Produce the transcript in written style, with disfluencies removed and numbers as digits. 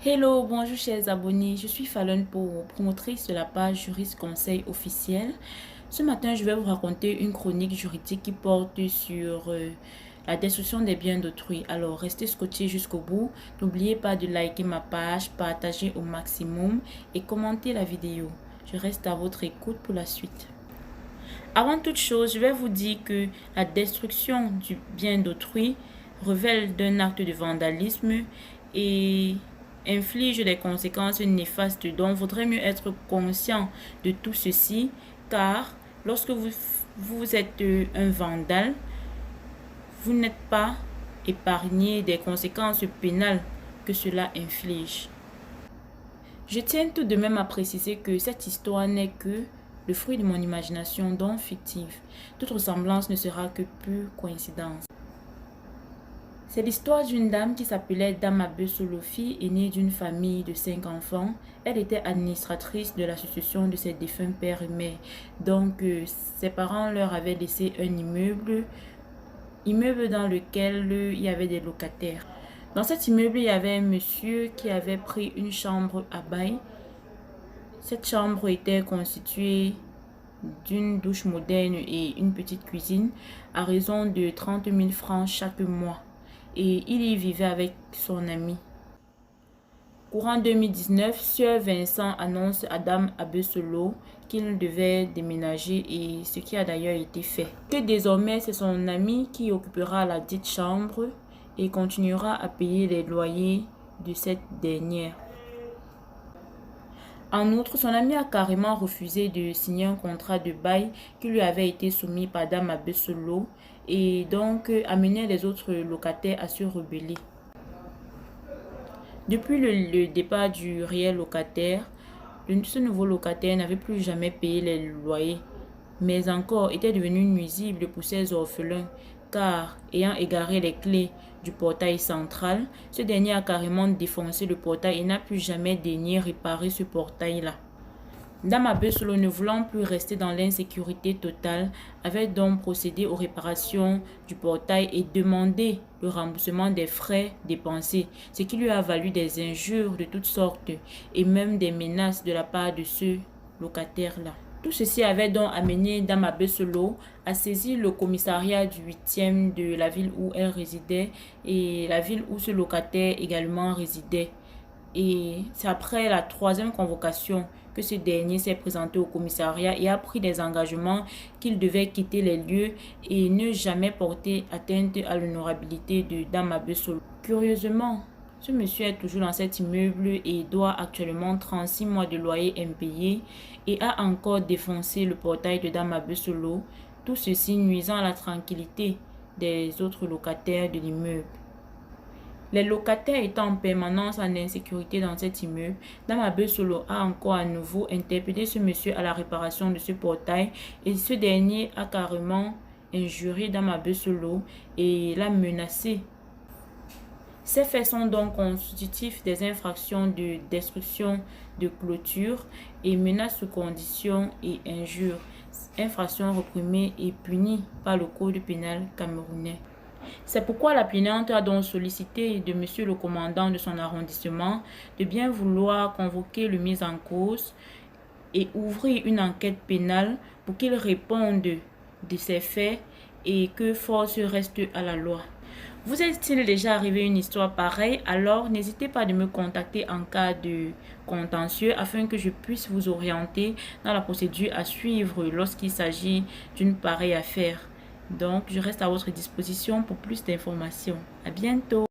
Hello, bonjour chers abonnés, je suis Fallon pour promotrice de la page Juriste Conseil officiel. Ce matin, je vais vous raconter une chronique juridique qui porte sur la destruction des biens d'autrui. Alors, restez scotchés jusqu'au bout. N'oubliez pas de liker ma page, partager au maximum et commenter la vidéo. Je reste à votre écoute pour la suite. Avant toute chose, je vais vous dire que la destruction du bien d'autrui révèle d'un acte de vandalisme et inflige des conséquences néfastes. Donc, il vaudrait mieux être conscient de tout ceci, car lorsque vous êtes un vandale, vous n'êtes pas épargné des conséquences pénales que cela inflige. Je tiens tout de même à préciser que cette histoire n'est que le fruit de mon imagination, donc fictive. Toute ressemblance ne sera que pure coïncidence. C'est l'histoire d'une dame qui s'appelait Dame Abesolofi, aînée d'une famille de 5 enfants. Elle était administratrice de la succession de ses défunts pères et mères. Donc, ses parents leur avaient laissé un immeuble dans lequel il y avait des locataires. Dans cet immeuble, il y avait un monsieur qui avait pris une chambre à bail. Cette chambre était constituée d'une douche moderne et une petite cuisine à raison de 30 000 francs chaque mois. Et il y vivait avec son ami. Courant 2019, Sieur Vincent annonce à Dame Abesolo qu'il devait déménager et ce qui a d'ailleurs été fait. Que désormais, c'est son ami qui occupera la dite chambre et continuera à payer les loyers de cette dernière. En outre, son ami a carrément refusé de signer un contrat de bail qui lui avait été soumis par Dame Abesolo et donc amené les autres locataires à se rebeller. Depuis le départ du réel locataire, ce nouveau locataire n'avait plus jamais payé les loyers, mais encore était devenu nuisible pour ses orphelins, car ayant égaré les clés du portail central, ce dernier a carrément défoncé le portail et n'a plus jamais daigné réparer ce portail-là. Dame Abesolo, ne voulant plus rester dans l'insécurité totale, avait donc procédé aux réparations du portail et demandé le remboursement des frais dépensés, ce qui lui a valu des injures de toutes sortes et même des menaces de la part de ce locataire-là. Tout ceci avait donc amené Dame Abesolo à saisir le commissariat du 8e de la ville où elle résidait et la ville où ce locataire également résidait. Et c'est après la 3e convocation que ce dernier s'est présenté au commissariat et a pris des engagements qu'il devait quitter les lieux et ne jamais porter atteinte à l'honorabilité de Dame Abesolo. Curieusement, ce monsieur est toujours dans cet immeuble et doit actuellement 36 mois de loyer impayé et a encore défoncé le portail de Dame Abesolo, tout ceci nuisant à la tranquillité des autres locataires de l'immeuble. Les locataires étant en permanence en insécurité dans cet immeuble, Dame Abesolo a encore à nouveau interpellé ce monsieur à la réparation de ce portail et ce dernier a carrément injurié Dame Abesolo et l'a menacé. Ces faits sont donc constitutifs des infractions de destruction de clôture et menaces sous conditions et injures, infractions réprimées et punies par le Code pénal camerounais. C'est pourquoi la plaignante a donc sollicité de monsieur le commandant de son arrondissement de bien vouloir convoquer le mis en cause et ouvrir une enquête pénale pour qu'il réponde de ces faits et que force reste à la loi. Vous est-il déjà arrivé une histoire pareille? Alors n'hésitez pas de me contacter en cas de contentieux afin que je puisse vous orienter dans la procédure à suivre lorsqu'il s'agit d'une pareille affaire. Donc, je reste à votre disposition pour plus d'informations. À bientôt!